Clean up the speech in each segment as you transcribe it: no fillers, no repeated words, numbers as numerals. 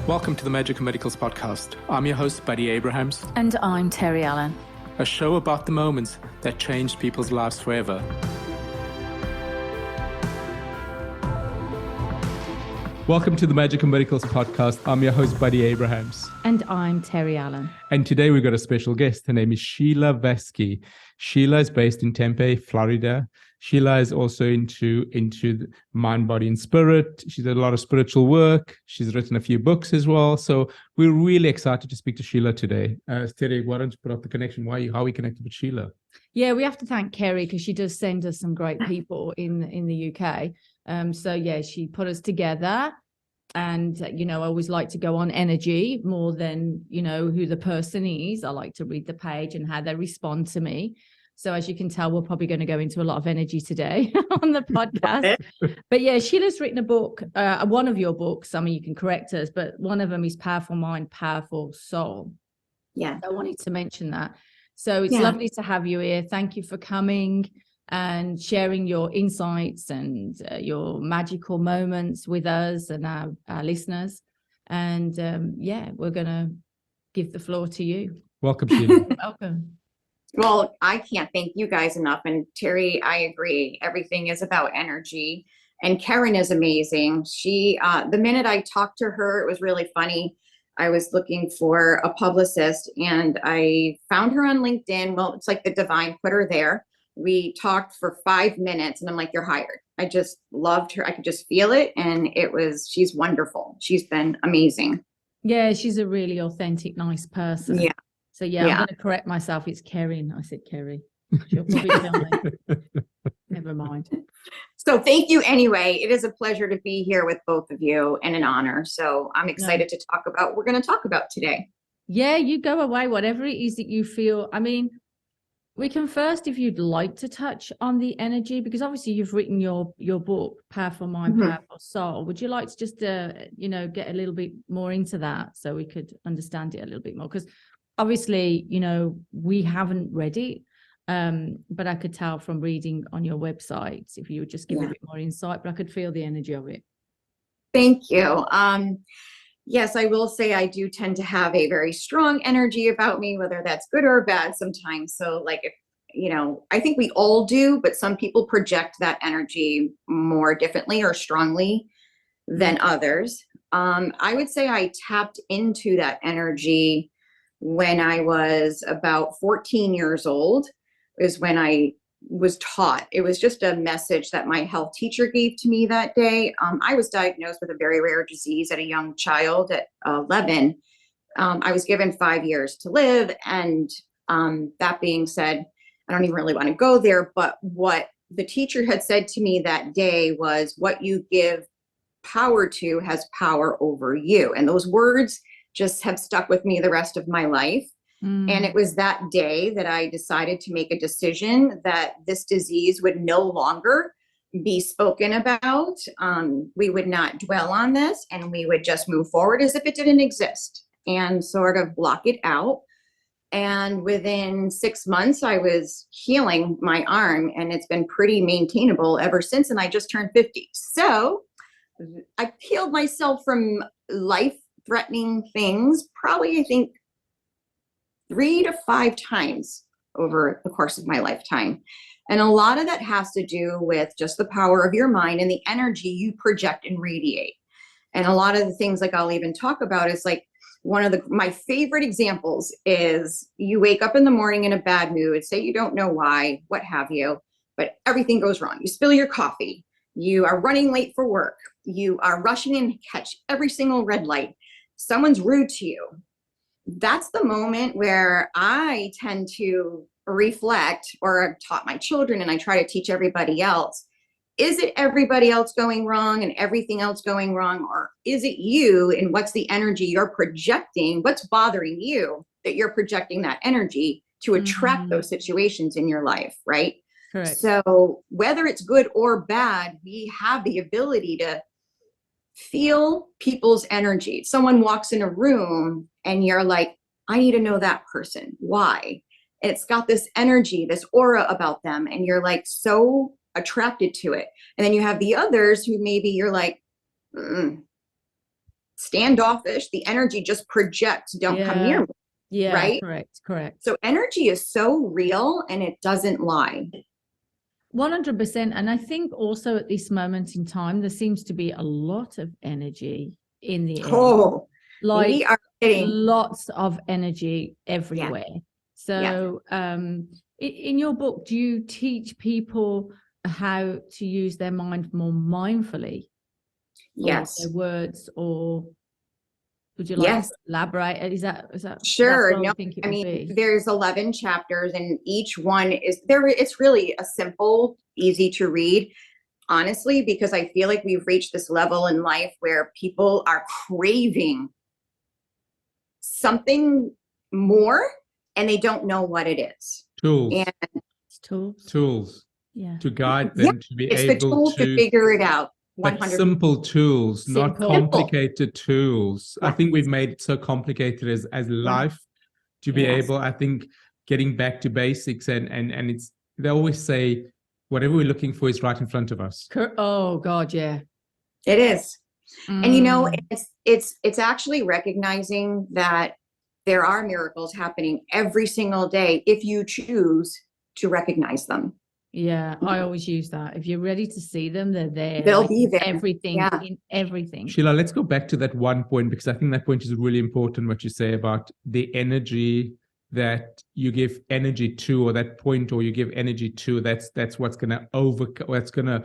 Welcome to the Magic of Medicals podcast. I'm your host, Buddy Abrahams. And I'm Terry Allen. A show about the moments that changed people's lives forever. Welcome to the Magic of Medicals podcast. I'm your host, Buddy Abrahams. And I'm Terry Allen. And today we've got a special guest. Her name is Sheila Vaske. Sheila is based in Tempe, Florida. Sheila is also into mind, body, and spirit. She did a lot of spiritual work. She's written a few books as well. So we're really excited to speak to Sheila today. Terry, why don't you put up the connection? How are we connected with Sheila? Yeah, we have to thank Kerry because she does send us some great people in the UK. So yeah, she put us together. And, I always like to go on energy more than, who the person is. I like to read the page and how they respond to me. So as you can tell, we're probably going to go into a lot of energy today on the podcast. But yeah, Sheila's written a book, one of your books. I mean, you can correct us, but one of them is Powerful Mind, Powerful Soul. Yeah. I wanted to mention that. So it's lovely to have you here. Thank you for coming and sharing your insights and your magical moments with us and our listeners. And we're going to give the floor to you. Welcome, Sheila. Welcome. Well, I can't thank you guys enough. And Terry, I agree. Everything is about energy. And Karen is amazing. She, the minute I talked to her, it was really funny. I was looking for a publicist and I found her on LinkedIn. Well, it's like the divine put her there. We talked for 5 minutes and I'm like, you're hired. I just loved her. I could just feel it. And she's wonderful. She's been amazing. Yeah, she's a really authentic, nice person. Yeah. So I'm going to correct myself. It's Karen. I said Kerry. She'll probably tell me. Never mind. So thank you anyway. It is a pleasure to be here with both of you and an honor. So I'm excited to talk about what we're going to talk about today. Yeah, you go away, whatever it is that you feel. I mean, we can first, if you'd like to touch on the energy, because obviously you've written your book, Powerful Mind, Powerful Soul. Would you like to just, get a little bit more into that so we could understand it a little bit more? Because obviously, we haven't read it, but I could tell from reading on your website, if you would just give a bit more insight, but I could feel the energy of it. Thank you. Yes, I will say I do tend to have a very strong energy about me, whether that's good or bad sometimes. So like, I think we all do, but some people project that energy more differently or strongly than others. I would say I tapped into that energy when I was about 14 years old, is when I was taught. It was just a message that my health teacher gave to me that day. I was diagnosed with a very rare disease at a young child at 11. I was given 5 years to live. And that being said, I don't even really want to go there, but what the teacher had said to me that day was, what you give power to has power over you. And those words just have stuck with me the rest of my life. And it was that day that I decided to make a decision that this disease would no longer be spoken about. We would not dwell on this and we would just move forward as if it didn't exist and sort of block it out. And within 6 months, I was healing my arm and it's been pretty maintainable ever since. And I just turned 50. So I healed myself from life-threatening things, probably, I think, 3 to 5 times over the course of my lifetime. And a lot of that has to do with just the power of your mind and the energy you project and radiate. And a lot of the things like I'll even talk about is like one of my favorite examples is you wake up in the morning in a bad mood, say you don't know why, what have you, but everything goes wrong. You spill your coffee. You are running late for work. You are rushing in to catch every single red light. Someone's rude to you. That's the moment where I tend to reflect, or I've taught my children and I try to teach everybody else. Is it everybody else going wrong and everything else going wrong? Or is it you and what's the energy you're projecting? What's bothering you that you're projecting that energy to attract those situations in your life, right? Correct. So whether it's good or bad, we have the ability to feel people's energy. Someone walks in a room and you're like, I need to know that person. Why? And it's got this energy, this aura about them. And you're like so attracted to it. And then you have the others who maybe you're like, standoffish. The energy just projects, don't come near me. Yeah, right? Correct. So energy is so real and it doesn't lie. 100%. And I think also at this moment in time, there seems to be a lot of energy in the air. Oh, like we are getting lots of energy everywhere. So in your book, do you teach people how to use their mind more mindfully? Yes. Their words, or would you like to elaborate? Is that sure? No, I mean, there's 11 chapters, and each one is there. It's really a simple, easy to read, honestly, because I feel like we've reached this level in life where people are craving something more, and they don't know what it is. Tools. Yeah. To guide them to be it's able the tool to figure it out. 100%. But simple tools, not complicated tools. Yes. I think we've made it so complicated as life to be able, I think, getting back to basics, and it's, they always say whatever we're looking for is right in front of us. Oh God, yeah. It is. And you know, it's actually recognizing that there are miracles happening every single day if you choose to recognize them. Yeah, I always use that. If you're ready to see them, they're there. They'll be there. Everything, in everything. Sheila, let's go back to that one point, because I think that point is really important, what you say about the energy that you give energy to, or that point, or you give energy to, that's what's going to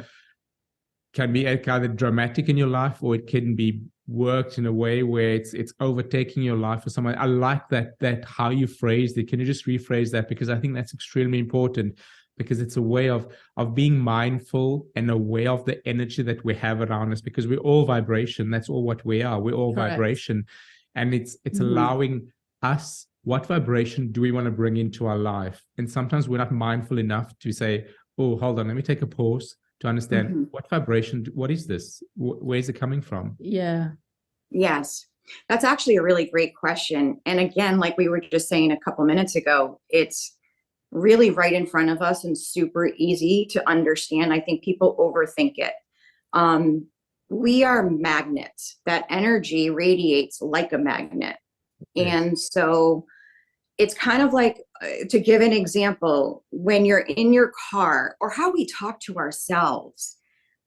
can be either dramatic in your life, or it can be worked in a way where it's overtaking your life or something. I like that how you phrased it. Can you just rephrase that? Because I think that's extremely important, because it's a way of being mindful and aware of the energy that we have around us, because we're all vibration. That's all what we are. We're all vibration. And it's allowing us, what vibration do we want to bring into our life? And sometimes we're not mindful enough to say, oh, hold on, let me take a pause to understand what vibration, what is this? Where is it coming from? Yeah. Yes. That's actually a really great question. And again, like we were just saying a couple minutes ago, it's really right in front of us and super easy to understand. I think people overthink it. We are magnets. That energy radiates like a magnet. Okay. And so it's kind of like, to give an example, when you're in your car, or how we talk to ourselves,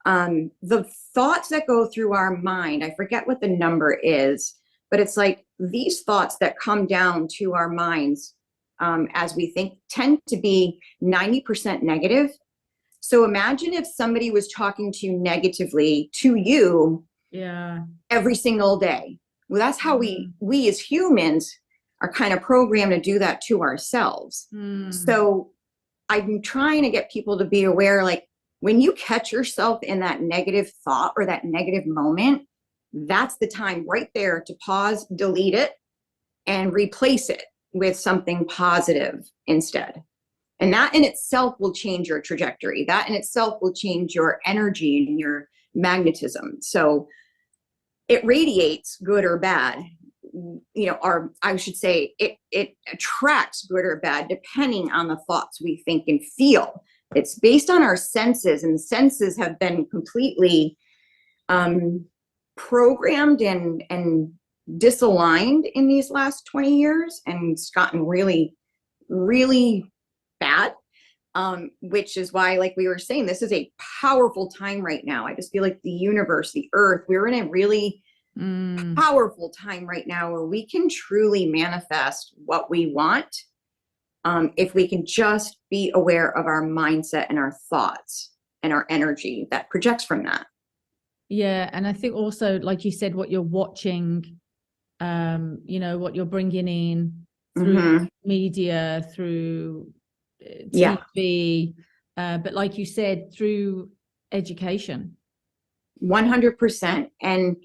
the thoughts that go through our mind, I forget what the number is, but it's like these thoughts that come down to our minds as we think tend to be 90% negative. So imagine if somebody was talking to you negatively to you every single day. Well, that's how we as humans are kind of programmed to do that to ourselves. So I'm trying to get people to be aware, like when you catch yourself in that negative thought or that negative moment, that's the time right there to pause, delete it, and replace it with something positive instead. And that in itself will change your trajectory. That in itself will change your energy and your magnetism. So it radiates good or bad, you know, or I should say it attracts good or bad depending on the thoughts we think and feel. It's based on our senses, and the senses have been completely programmed and disaligned in these last 20 years, and it's gotten really, really bad, which is why, like we were saying, this is a powerful time right now. I just feel like the universe, the earth, we're in a really powerful time right now where we can truly manifest what we want, if we can just be aware of our mindset and our thoughts and our energy that projects from that. Yeah. And I think also, like you said, what you're watching, you know, what you're bringing in through media, through TV, but like you said, through education. 100%. And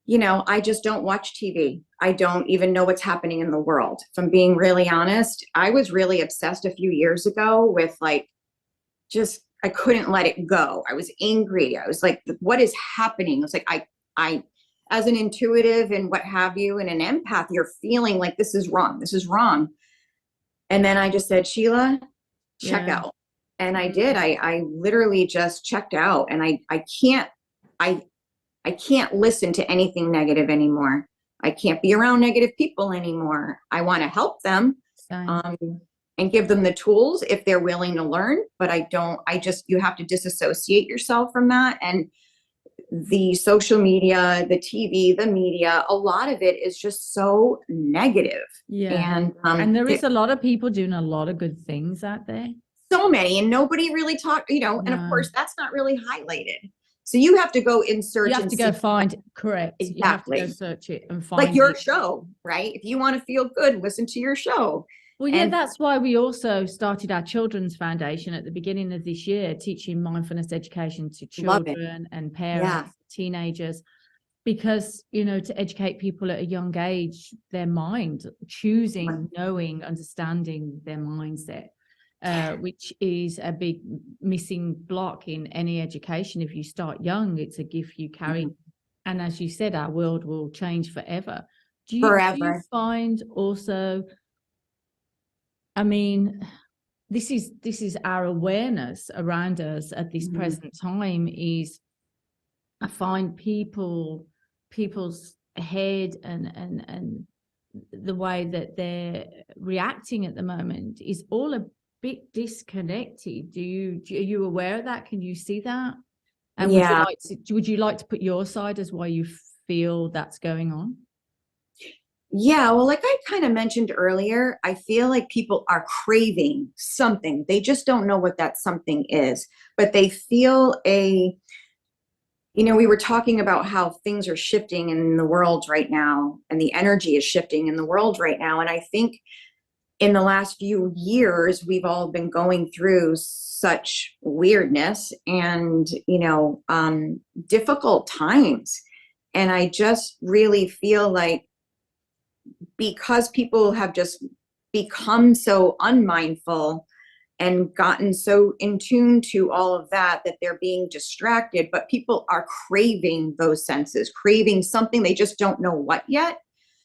you know, I just don't watch TV. I don't even know what's happening in the world. If I'm being really honest, I was really obsessed a few years ago with like, just, I couldn't let it go. I was angry. I was like, what is happening? It's like, I, as an intuitive and what have you, and an empath, you're feeling like this is wrong. This is wrong. And then I just said, Sheila, check out. And I did. I literally just checked out, and I I can't listen to anything negative anymore. I can't be around negative people anymore. I want to help them and give them the tools if they're willing to learn, but you have to disassociate yourself from that. And the social media, the TV, the media, a lot of it is just so negative. Yeah. And there is a lot of people doing a lot of good things out there. So many, and nobody really talked, and of course that's not really highlighted. So you have to go in search. You have to go find, correct. Exactly. You have to go search it and find like your show, right? If you want to feel good, listen to your show. Well, yeah, that's why we also started our Children's Foundation at the beginning of this year, teaching mindfulness education to children and parents, teenagers, because, to educate people at a young age, their mind, choosing, knowing, understanding their mindset, which is a big missing block in any education. If you start young, it's a gift you carry. And as you said, our world will change forever. Do you find also, I mean, this is our awareness around us at this present time is, I find people's head and the way that they're reacting at the moment is all a bit disconnected. Are you aware of that? Can you see that? And would you like to put your side as why you feel that's going on? Yeah, well, like I kind of mentioned earlier, I feel like people are craving something. They just don't know what that something is, but they feel we were talking about how things are shifting in the world right now, and the energy is shifting in the world right now. And I think in the last few years, we've all been going through such weirdness and, difficult times. And I just really feel like, because people have just become so unmindful and gotten so in tune to all of that they're being distracted, but people are craving those senses, craving something, they just don't know what yet.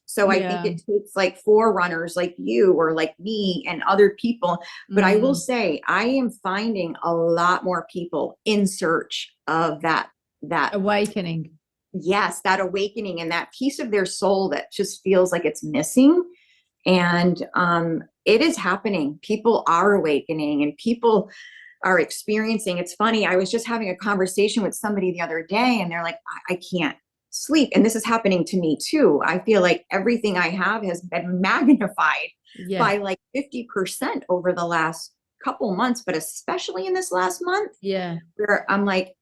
So I think it takes like forerunners like you or like me and other people. But I will say, I am finding a lot more people in search of that awakening. Yes, that awakening and that piece of their soul that just feels like it's missing. And it is happening. People are awakening and people are experiencing. It's funny. I was just having a conversation with somebody the other day and they're like, I can't sleep. And this is happening to me too. I feel like everything I have has been magnified by like 50% over the last couple months, but especially in this last month. Yeah. Where I'm like,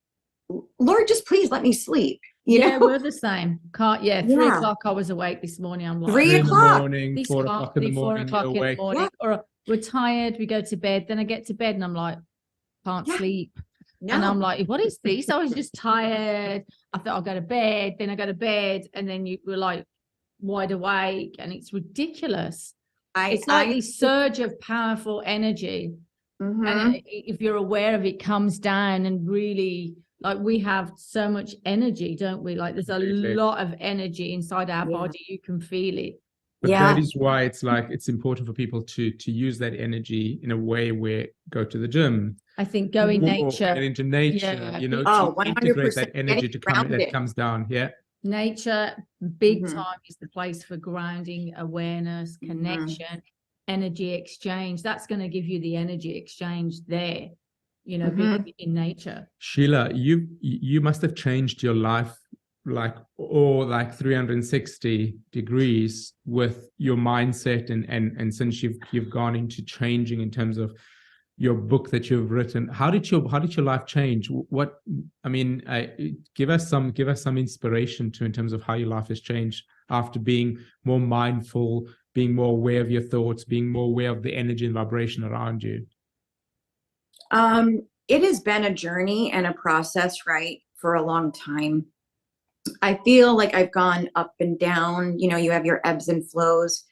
Lord, just please let me sleep. You know? We're the same. 3 o'clock I was awake this morning. I'm like 3 o'clock. 4 o'clock in the morning. 4 o'clock in the morning. Or we're tired, we go to bed, then I get to bed and I'm like, can't sleep. No. And I'm like, what is this? I was just tired. I thought I'll go to bed, then I go to bed, and then you were like wide awake, and it's ridiculous. It's like this surge of powerful energy. And if you're aware of it, comes down and really, like, we have so much energy, don't we? Like, there's a lot of energy inside our body. You can feel it. But that is why it's important for people to use that energy in a way where go to the gym. I think go in nature. Get into nature, to integrate that energy that comes down. Yeah. Nature, big time, is the place for grounding, awareness, connection, energy exchange. That's going to give you the energy exchange there, being in nature. Sheila, you must have changed your life like 360 degrees with your mindset and since you've gone into changing in terms of your book that you've written. How did your life change? Give us some inspiration in terms of how your life has changed after being more mindful, being more aware of your thoughts, being more aware of the energy and vibration around you. It has been a journey and a process, right, for a long time. I feel like I've gone up and down, you have your ebbs and flows,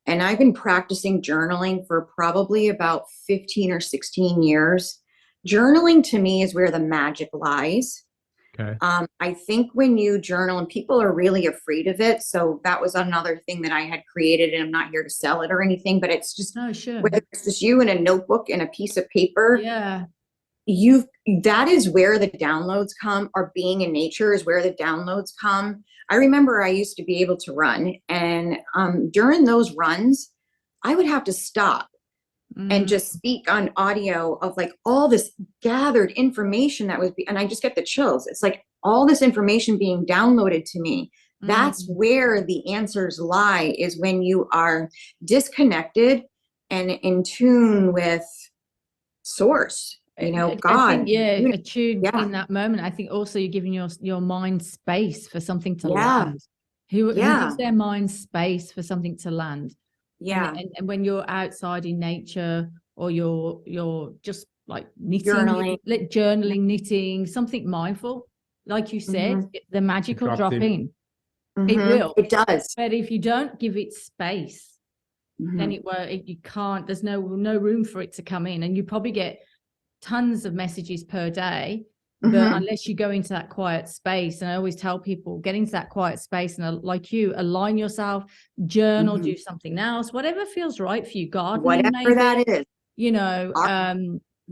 and I've been practicing journaling for probably about 15 or 16 years. Journaling to me is where the magic lies. Okay. I think when you journal, and people are really afraid of it. So that was another thing that I had created, and I'm not here to sell it or anything, but it's just, whether it's just you and a notebook and a piece of paper. Yeah. that is where the downloads come, or being in nature is where the downloads come. I remember I used to be able to run, and during those runs, I would have to stop and just speak on audio of like all this gathered information that was, and I just get the chills. It's like all this information being downloaded to me. That's where the answers lie, is when you are disconnected and in tune with source, God. I think, attuned in that moment. I think also you're giving your mind space for something to land. Who gives their mind space for something to land? Yeah. And when you're outside in nature, or you're just like knitting, journaling, knitting, something mindful, like you said, the magic will drop in. It will. It does. But if you don't give it space, then you can't, there's no room for it to come in. And you probably get tons of messages per day, but unless you go into that quiet space, and I always tell people, get into that quiet space and like you, align yourself, journal, do something else, whatever feels right for you, gardening, whatever that is.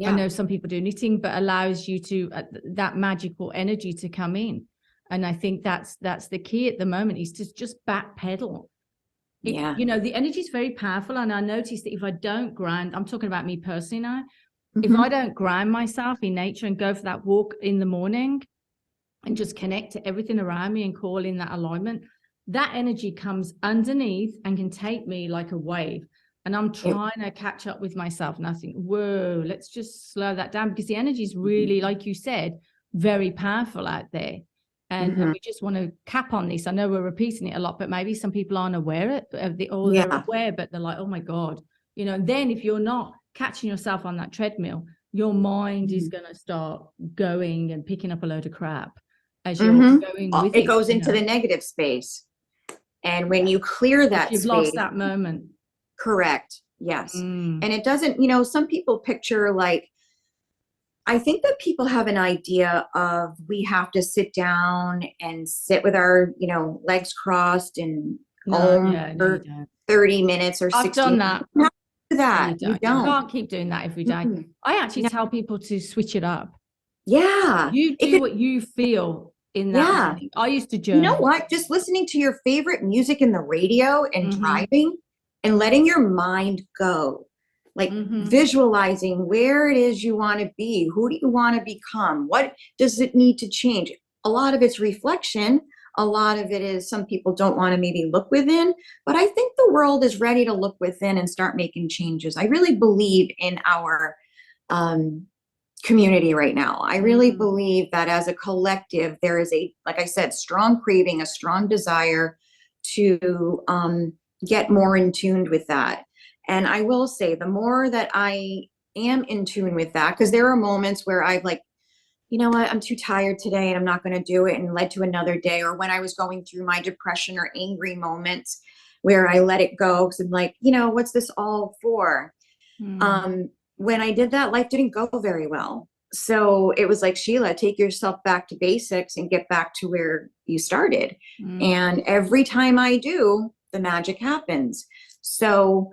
I know some people do knitting, but allows you to that magical energy to come in. And I think that's the key at the moment, is to just backpedal. The energy is very powerful. And I noticed that if I don't ground, I'm talking about me personally now, if I don't ground myself in nature and go for that walk in the morning and just connect to everything around me and call in that alignment, that energy comes underneath and can take me like a wave. And I'm trying to catch up with myself. And I think, whoa, let's just slow that down, because the energy is really, like you said, very powerful out there. And we just want to cap on this. I know we're repeating it a lot, but maybe some people aren't aware of it, or they're aware, but they're like, oh my God, and then if you're not catching yourself on that treadmill, your mind is going to start going and picking up a load of crap as you're going with it. It goes into the negative space. And when you clear that you've space, lost that moment. Correct. Yes. And it doesn't, some people picture like, I think that people have an idea of, we have to sit down and sit with our, legs crossed and for 30 minutes or 60 minutes. I've done that. You have to do that. You don't. You can't keep doing that every day. I actually tell people to switch it up. Yeah. You do what you feel in that moment. I used to journal. You know what? Just listening to your favorite music in the radio and driving and letting your mind go. Like visualizing where it is you want to be. Who do you want to become? What does it need to change? A lot of it's reflection. A lot of it is, some people don't want to maybe look within, but I think the world is ready to look within and start making changes. I really believe in our community right now. I really believe that as a collective, there is like I said, strong craving, a strong desire to get more in tune with that. And I will say, the more that I am in tune with that, because there are moments where I've like, you know what, I'm too tired today and I'm not going to do it, and led to another day. Or when I was going through my depression or angry moments where I let it go, because I'm like, what's this all for? When I did that, life didn't go very well. So it was like, Sheila, take yourself back to basics and get back to where you started. And every time I do, the magic happens. So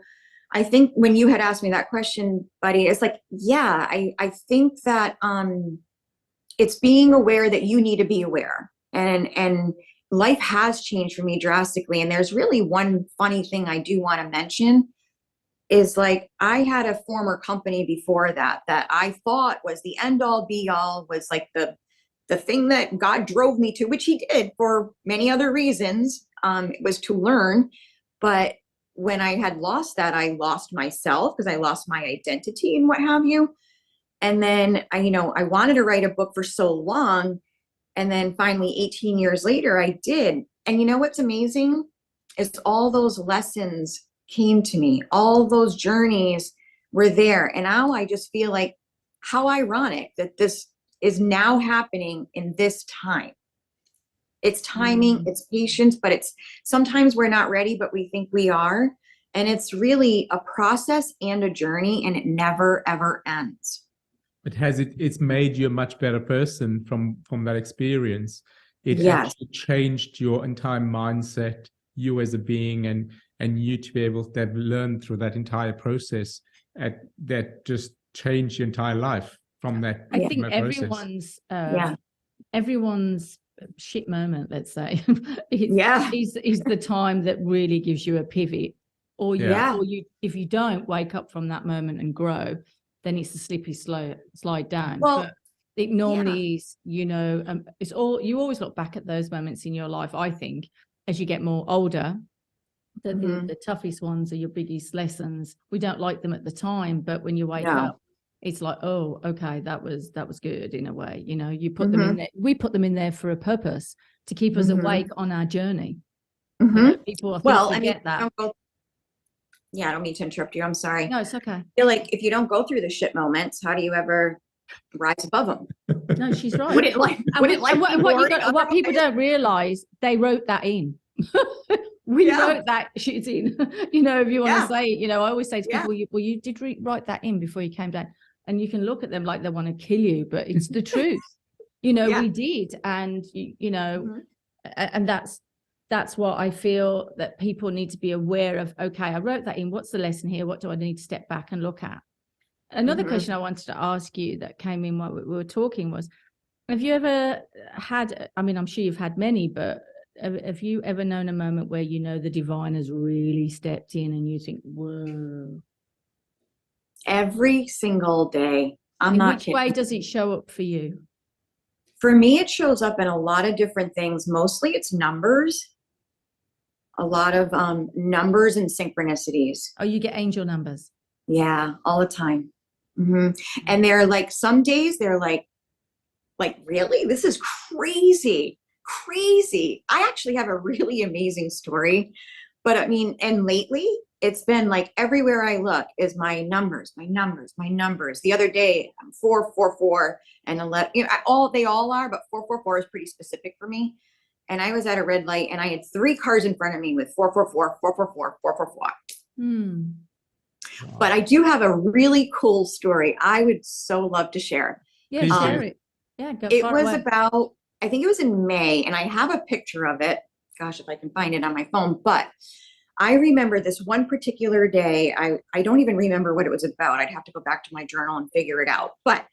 I think when you had asked me that question, buddy, it's like, I think that it's being aware that you need to be aware. And life has changed for me drastically. And there's really one funny thing I do want to mention is, like, I had a former company before that I thought was the end all be all, was like the thing that God drove me to, which he did for many other reasons. It was to learn. But when I had lost that, I lost myself, because I lost my identity and what have you. And then I wanted to write a book for so long. And then finally 18 years later, I did. And you know what's amazing is all those lessons came to me. All those journeys were there. And now I just feel like, how ironic that this is now happening in this time. It's timing, it's patience, but it's sometimes we're not ready, but we think we are. And it's really a process and a journey, and it never, ever ends. It's made you a much better person from that experience. It actually changed your entire mindset, you as a being, and you to be able to have learned through that entire process that just changed your entire life. from that. I Yeah. think from that process. everyone's shit moment, let's say, Yeah. is the time that really gives you a pivot. Or Yeah. if you don't wake up from that moment and grow, then it's a slippery slide down. Well, but it normally is, it's all, you always look back at those moments in your life, I think, as you get more older. The toughest ones are your biggest lessons. We don't like them at the time, but when you wake up, it's like, oh, okay, that was good in a way. You put them in there. We put them in there for a purpose, to keep us awake on our journey. People, I think, forget that. I don't mean to interrupt you. I'm sorry. No, it's okay. I feel like if you don't go through the shit moments, how do you ever rise above them? No, she's right. What people don't realize, they wrote that in. We wrote that shit in. If you want to say it, I always say to people, well, you did write that in before you came down. And you can look at them like they want to kill you, but it's the truth. We did. And, and that's what I feel that people need to be aware of. Okay, I wrote that in. What's the lesson here? What do I need to step back and look at? Another question I wanted to ask you that came in while we were talking was, have you ever had, I'm sure you've had many, but have you ever known a moment where the divine has really stepped in and you think, whoa? Every single day. I'm in not which kidding. way does it show up for you? For me, it shows up in a lot of different things. Mostly it's numbers. A lot of numbers and synchronicities. Oh, you get angel numbers? Yeah, all the time. And they're like, some days they're like, really? This is crazy. I actually have a really amazing story, but and lately it's been like everywhere I look is my numbers. The other day, 444 and 11, they all are, but 444 is pretty specific for me. And I was at a red light and I had 3 cars in front of me with 444, 444, 444. But I do have a really cool story I would so love to share. Yeah, share it. Yeah, go. It was about, I think it was in May, and I have a picture of it. Gosh, if I can find it on my phone. But I remember this one particular day. I don't even remember what it was about. I'd have to go back to my journal and figure it out. But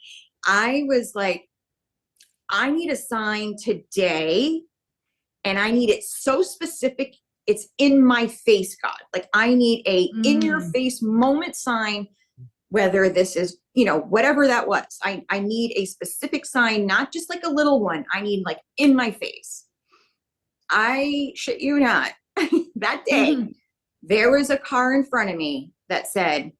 I was like, I need a sign today, and I need it so specific. It's in my face, God. Like, I need a in your face moment sign, whether this is, whatever that was. I need a specific sign, not just like a little one. I need like in my face. I shit you not. That day, there was a car in front of me that said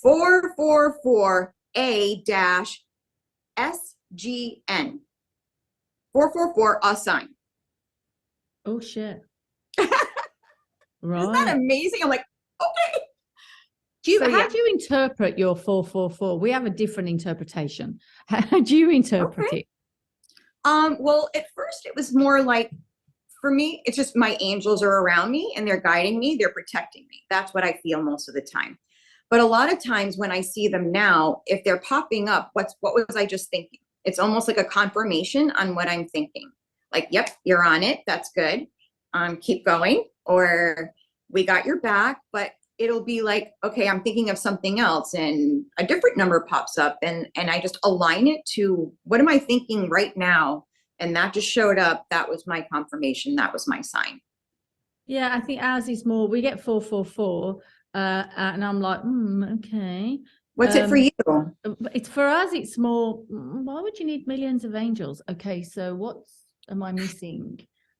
444A-SGN. 444, a sign. Oh, shit. Right. Isn't that amazing? I'm like, okay. How do you interpret your 444? We have a different interpretation. How do you interpret it? Well, at first it was more like, for me, it's just my angels are around me and they're guiding me. They're protecting me. That's what I feel most of the time. But a lot of times when I see them now, if they're popping up, what was I just thinking? It's almost like a confirmation on what I'm thinking. Like, yep, you're on it. That's good. Keep going. Or we got your back. But it'll be like, okay, I'm thinking of something else and a different number pops up and I just align it to what am I thinking right now? And that just showed up. That was my confirmation. That was my sign. Yeah, I think ours is more, we get 444 and I'm like, okay. What's it for you? It's for us, it's more, why would you need millions of angels? Okay, so what am I missing?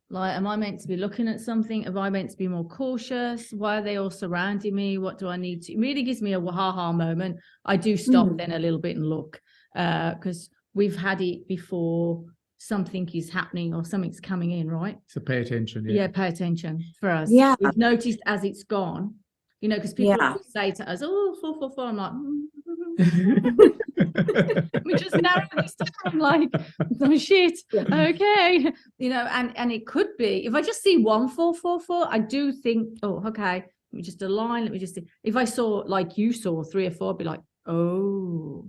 Like, am I meant to be looking at something? Am I meant to be more cautious? Why are they all surrounding me? What do I need to? It really gives me a ha-ha moment. I do stop then a little bit and look because we've had it before. Something is happening or something's coming in, right? So pay attention. Yeah, pay attention for us. Yeah. We've noticed as it's gone, because people always say to us, oh, 444. I'm like, we just narrow this down, like, oh shit, okay. And it could be, if I just see 1444, I do think, oh, okay, let me just align, let me just see. If I saw, like you saw 3 or 4, I'd be like, oh,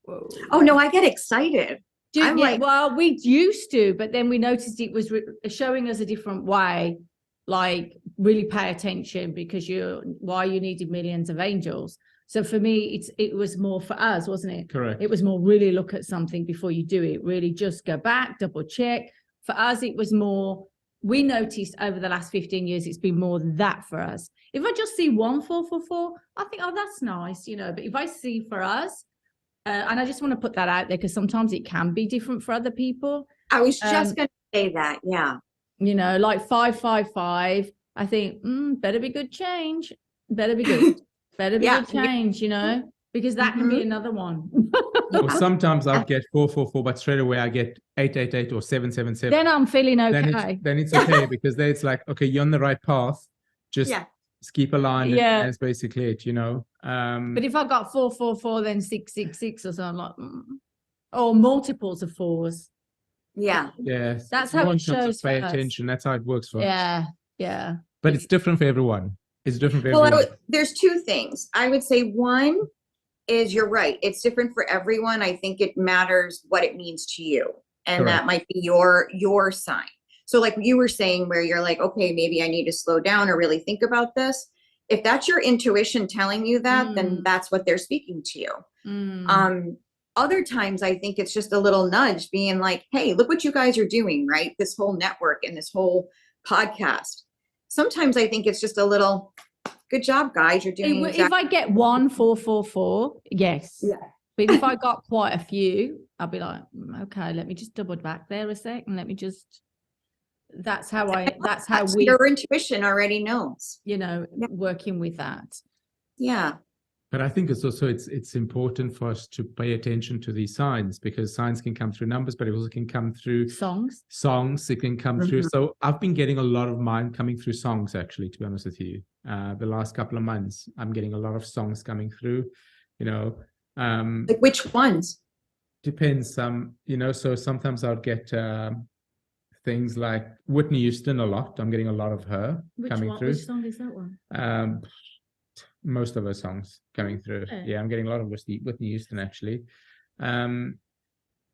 whoa. Oh, no, I get excited. Well, we used to, but then we noticed it was showing us a different way, like really pay attention because why you needed millions of angels. So for me, it was more for us, wasn't it? Correct. It was more really look at something before you do it. Really just go back, double check. For us, it was more, we noticed over the last 15 years, it's been more that for us. If I just see 1444, I think, oh, that's nice, you know. But if I see for us, and I just want to put that out there because sometimes it can be different for other people. I was just going to say that. Yeah. You know, like 555, I think, better be good change. Better be good. Better be good change, you know, because that can be another one. Or sometimes I'll get 444, but straight away I get 888 or 777. Then I'm feeling okay. Then it's okay because then it's like, okay, you're on the right path. Just keep aligned. And that's basically it, you know. But if I got 444, then 666 or something, like, or multiples of fours. Yeah. Yes. That's how it shows. Pay attention. That's how it works for us. Yeah. But it's different for everyone. It's different for everyone. There's two things. I would say one is, you're right. It's different for everyone. I think it matters what it means to you. And that might be your sign. So like you were saying, where you're like, okay, maybe I need to slow down or really think about this. If that's your intuition telling you that, then that's what they're speaking to you. Other times, I think it's just a little nudge being like, hey, look what you guys are doing, right? This whole network and this whole podcast. Sometimes I think it's just a little, good job, guys. You're doing If I get 1444, yes. Yeah. But if I got quite a few, I'll be like, okay, let me just double back there a sec and let me just, that's how your intuition already knows, you know, working with that. Yeah. But I think it's also, it's important for us to pay attention to these signs, because signs can come through numbers, but it also can come through songs. It can come through. So I've been getting a lot of mine coming through songs, actually, to be honest with you. The last couple of months, I'm getting a lot of songs coming through, you know. Like which ones? Depends. You know, so sometimes I'll get things like Whitney Houston a lot. I'm getting a lot of her coming through. Which song is that one? Most of her songs coming through. Yeah, I'm getting a lot of Whitney Houston, actually. Yeah,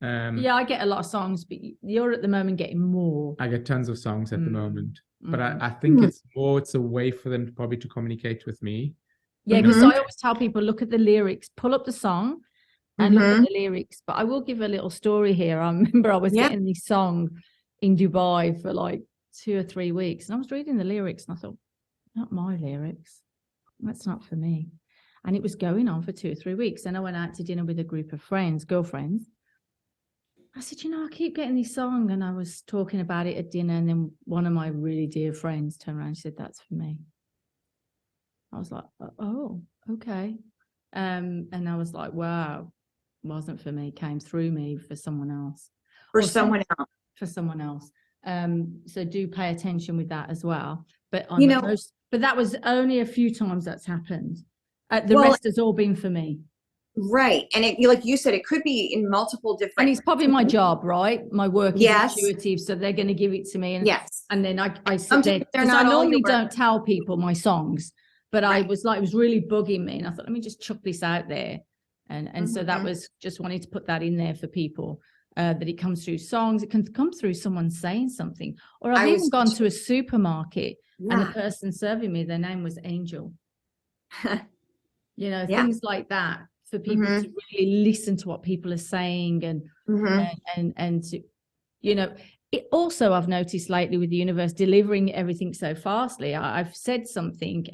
I get a lot of songs, but you're at the moment getting more. I get tons of songs at the moment, but I think it's a way for them probably to communicate with me. Yeah, because I always tell people, look at the lyrics, pull up the song and look at the lyrics. But I will give a little story here. I remember I was getting this song in Dubai for like 2 or 3 weeks, and I was reading the lyrics and I thought, not my lyrics. That's not for me. And it was going on for 2 or 3 weeks. And I went out to dinner with a group of girlfriends. I said, you know, I keep getting this song. And I was talking about it at dinner. And then one of my really dear friends turned around and said, that's for me. I was like, oh, okay. And I was like, wow, wasn't for me, came through me for someone else. For someone else. So do pay attention with that as well. But but that was only a few times that's happened. The rest has all been for me. Right. And it, like you said, it could be in multiple different. And it's probably my job, right? My work is intuitive. So they're going to give it to me. And, and then I sit there. Because I normally don't tell people my songs, but I was like, it was really bugging me. And I thought, let me just chuck this out there. And so that was just wanting to put that in there for people. That it comes through songs. It can come through someone saying something. Or I've even gone to a supermarket and the person serving me, their name was Angel. You know, things like that, for people to really listen to what people are saying and to, you know, it also, I've noticed lately with the universe delivering everything so fastly. I've said something,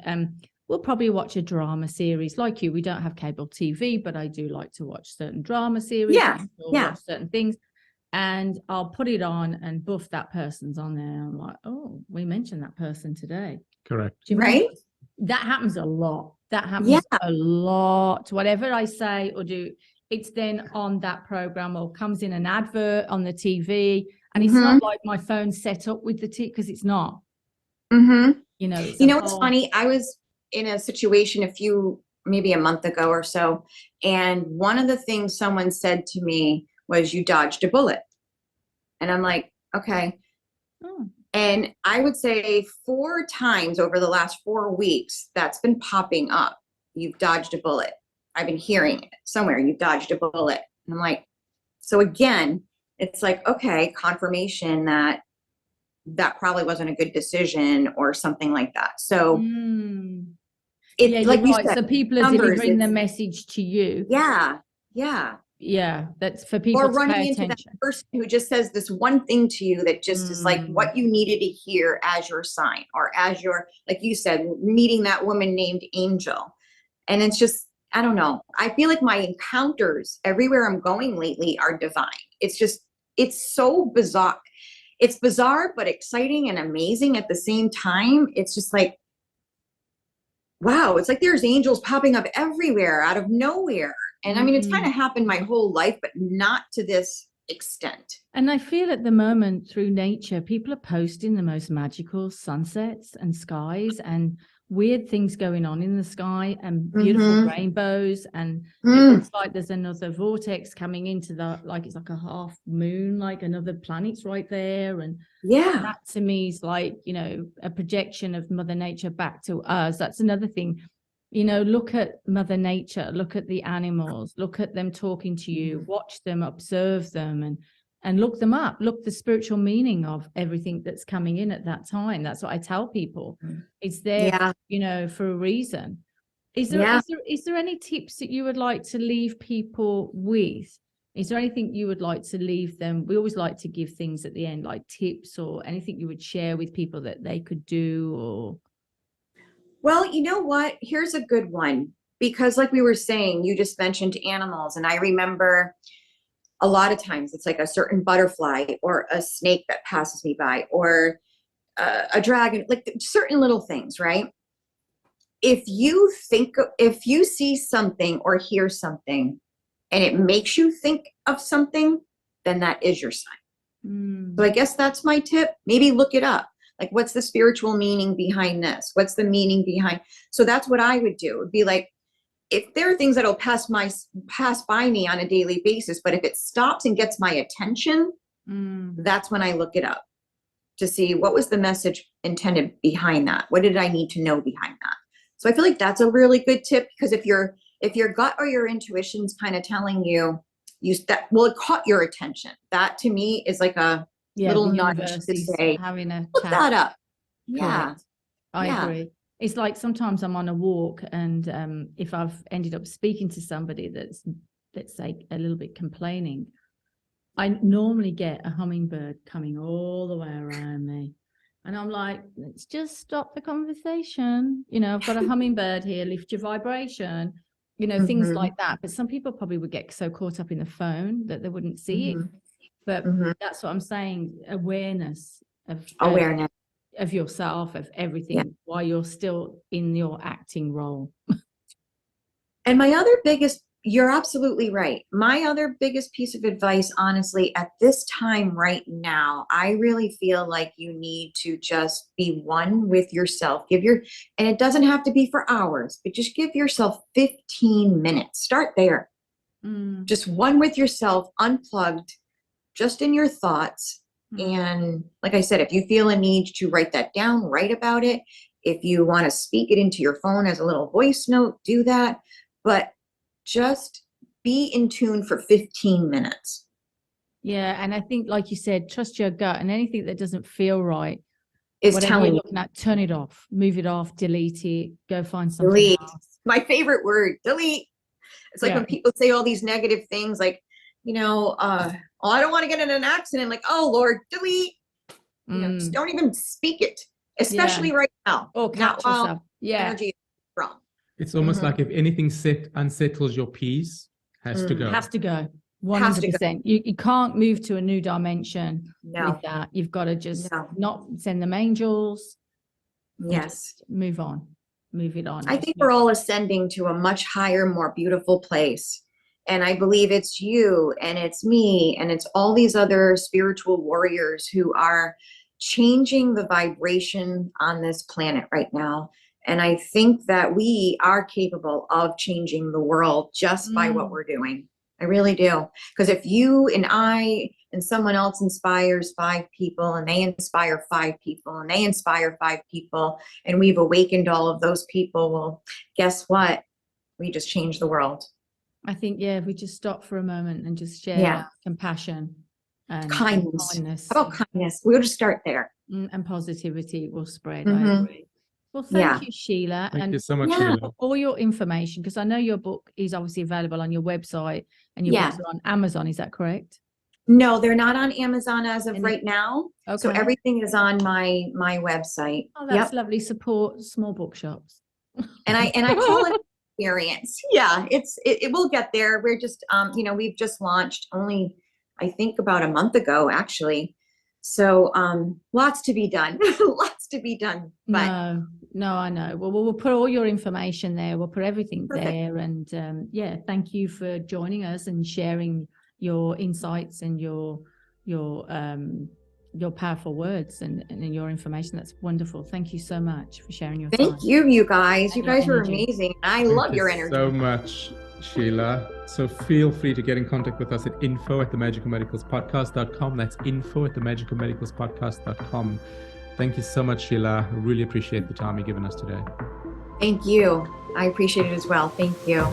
we'll probably watch a drama series like you. We don't have cable TV, but I do like to watch certain drama series. Watch certain things. And I'll put it on and buff, that person's on there. I'm like, oh, we mentioned that person today. Correct. Right. That happens a lot. That happens a lot. Whatever I say or do, it's then on that program or comes in an advert on the TV. And it's not like my phone's set up with the TV, because it's not. You know, what's funny? I was in a situation maybe a month ago or so. And one of the things someone said to me was, you dodged a bullet. And I'm like, okay. And I would say 4 times over the last 4 weeks, that's been popping up. You've dodged a bullet. I've been hearing it somewhere. You've dodged a bullet. And I'm like, so again, it's like, okay, confirmation that probably wasn't a good decision or something like that. So It's Yeah, like you're you right. said, So people are numbers, delivering the it's- message to you. yeah, yeah. Yeah, that's for people Or to running pay into that attention. person who just says this one thing to you that just is like Mm. what you needed to hear as your sign, or as your, like you said, meeting that woman named Angel. And it's just, I don't know. I feel like my encounters everywhere I'm going lately are divine. It's just, it's so bizarre. It's bizarre, but exciting and amazing at the same time. It's just like, wow, it's like there's angels popping up everywhere out of nowhere. And I mean, it's kind of happened my whole life, but not to this extent. And I feel at the moment through nature, people are posting the most magical sunsets and skies and weird things going on in the sky and beautiful rainbows. And it looks like there's another vortex coming into the, like it's like a half moon, like another planet's right there. And Yeah. that to me is like, you know, a projection of Mother Nature back to us. That's another thing. You know, look at Mother Nature, look at the animals, look at them talking to you, watch them, observe them, and look them up. Look the spiritual meaning of everything that's coming in at that time. That's what I tell people. It's there, you know, for a reason. Is there any tips that you would like to leave people with? Is there anything you would like to leave them? We always like to give things at the end, like tips or anything you would share with people that they could do or... Well, you know what? Here's a good one, because like we were saying, you just mentioned animals. And I remember a lot of times it's like a certain butterfly or a snake that passes me by, or a dragon, like certain little things, right? If you see something or hear something and it makes you think of something, then that is your sign. So I guess that's my tip. Maybe look it up. Like, what's the spiritual meaning behind this? What's the meaning behind? So that's what I would do. It would be like, if there are things that'll pass by me on a daily basis, but if it stops and gets my attention, that's when I look it up to see what was the message intended behind that. What did I need to know behind that? So I feel like that's a really good tip, because if your gut or your intuition's kind of telling you that, well, it caught your attention. That to me is like a little nudge to say, having a look chat. that up. Yeah. Correct. I agree. It's like sometimes I'm on a walk and if I've ended up speaking to somebody that's, let's say, a little bit complaining, I normally get a hummingbird coming all the way around me. And I'm like, let's just stop the conversation. You know, I've got a hummingbird here, lift your vibration, you know, things like that. But some people probably would get so caught up in the phone that they wouldn't see it. But that's what I'm saying, awareness of yourself, of everything, while you're still in your acting role. And you're absolutely right. My other biggest piece of advice, honestly, at this time right now, I really feel like you need to just be one with yourself. And it doesn't have to be for hours, but just give yourself 15 minutes. Start there. Just one with yourself, unplugged, just in your thoughts. And like I said, if you feel a need to write that down, write about it. If you want to speak it into your phone as a little voice note, do that. But just be in tune for 15 minutes. Yeah. And I think, like you said, trust your gut, and anything that doesn't feel right is whatever telling you're you. looking at, turn it off, move it off, delete it, go find something Delete. else. My favorite word, delete. It's like when people say all these negative things, like, you know, oh, I don't want to get in an accident. Like, oh Lord, delete. You know, just don't even speak it, especially right now. Or catch yourself. Energy is strong. It's almost like if anything unsettles your peace, has to go. Has to go. 100%. You can't move to a new dimension with that. You've got to just not send them angels. Yes. Move on. Move it on. I think we're all ascending to a much higher, more beautiful place. And I believe it's you and it's me and it's all these other spiritual warriors who are changing the vibration on this planet right now. And I think that we are capable of changing the world just by what we're doing. I really do. Because if you and I and someone else inspires 5 people and they inspire 5 people and they inspire 5 people and we've awakened all of those people, well, guess what? We just changed the world. I think, if we just stop for a moment and just share compassion and kindness. How about kindness? We'll just start there. And positivity will spread. I agree. Well, thank Yeah. you, Sheila. Thank you so much, Yeah. Sheila. All your information, because I know your book is obviously available on your website and your books Yeah. are on Amazon. Is that correct? No, they're not on Amazon as of Any- right now. So Okay. everything is on my website. Oh, that's Yep. lovely. Support small bookshops. And I call it experience. Yeah, it will get there. We're just we've just launched only, I think, about a month ago, actually. So lots to be done. Lots to be done. But No, I know. Well, we'll put all your information there. We'll put everything Perfect. there. And yeah, thank you for joining us and sharing your insights and your powerful words and your information. That's wonderful. Thank you so much for sharing your time. thank you, you guys. You And your guys are energy. amazing. I Thank love you your energy. so much, Sheila. So feel free to get in contact with us at info@themagicalmedicalspodcast.com. That's info@themagicalmedicalspodcast.com. Thank you so much, Sheila. I really appreciate the time you've given us today. Thank you. I appreciate it as well. Thank you.